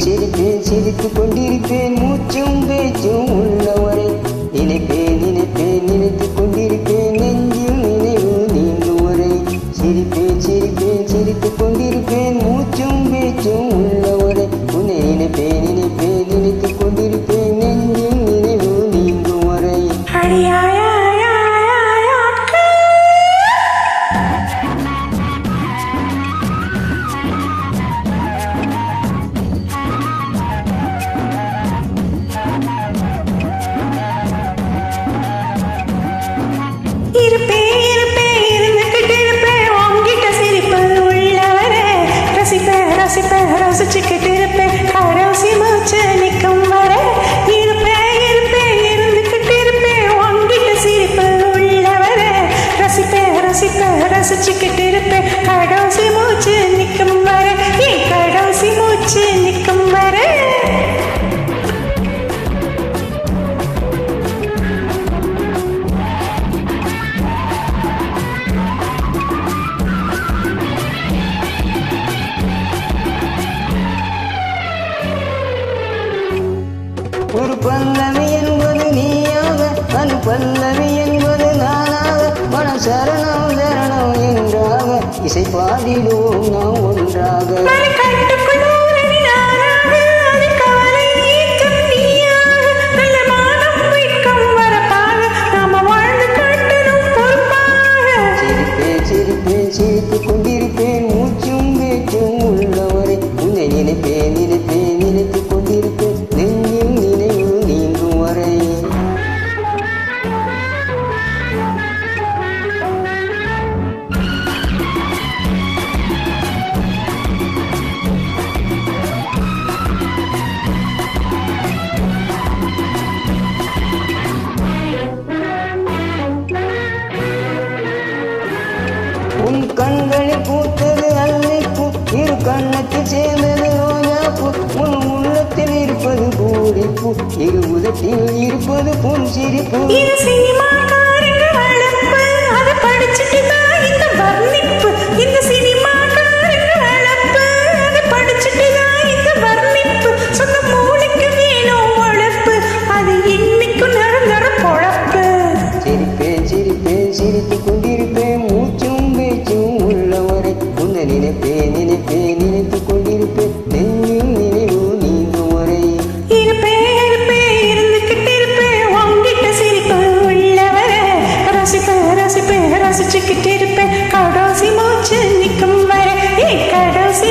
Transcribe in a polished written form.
சிரிப்பேன் சிரித்துக் கொண்டிருப்பேன் மூச்சும் பேச்சும் உள்ளவரை நினைப்பேன் நினைப்பேன் நினைத்துக் கொண்டிருப்பேன் நெஞ்சில் நினைவு நீங்கும் வரை சிரிப்பேன் சிரிப்பேன் சிரித்துக் கொண்டிருப்பேன் மூச்சும் பேச்சும் உள்ளவரை உன்னை நினைப்பேன் நினைப்பேன் நினைத்துக் கொண்டிருப்பேன் நெஞ்சில் நினைவு நீங்கும் வரை ரசிச்சுக்கிட்டு இருப்பேன் கடைசி மூச்சு நிற்கும் வர இருப்பேன் இருப்பேன் இருந்துக்கிட்டு இருப்பேன் உங்கிட்ட சிரிப்பு உள்ளவர ரசிப்பேன் ரசிப்பேன் ரசிச்சுக்கிட்டு இருப்பேன் கடைசி மூச்சு நிற்கும் வர என் கடைசி மூச்சு நிற்கும் வர ஒரு பல்லவி என்பது நீயாக அன் பல்லவி என்பது நானாக மனம் சரணம் சரணம் என்றாக இசை பாடிடுவோம் நாம் ஒன்றாக சிரிப்பேன் சிரிப்பேன் சிரித்துக் கொண்டிருப்பேன் மூச்சும் பேச்சும் உள்ளவரை உன்னை நினைப்பேன் நினைப்பேன் நினைத்துக் கொண்டிருப்பேன் நெஞ்சில் நினைவு நீங்கும் வரை உன் கண்களில் பூத்தது அல்லிப்பூ இரு கண்ணத்தில் சேர்ந்தது ரோஜாப்பூ உன் உள்ளத்தில் இருப்பது பூரிப்பூ இரு உதட்டில் இருப்பது புன் சிரிப்பு சிரிப்பேன் சிரிப்பேன் சிரித்துக் கொண்டிருப்பேன் மூச்சும் பேச்சும் உள்ளவரை உன்னை நினைப்பேன் நினைப்பேன் நினைத்துக் கொண்டிருப்பேன் நெஞ்சில் நினைவு நீங்கும் வரை இருப்பேன் இருப்பேன் இருந்துக்கிட்டு இருப்பேன் உங்கிட்ட சிரிப்பு உள்ளவர ரசிப்பேன் ரசிப்பேன் ரசிச்சுக்கிட்டு இருப்பேன் கடைசி மூச்சு நிற்கும் வரை கடைசி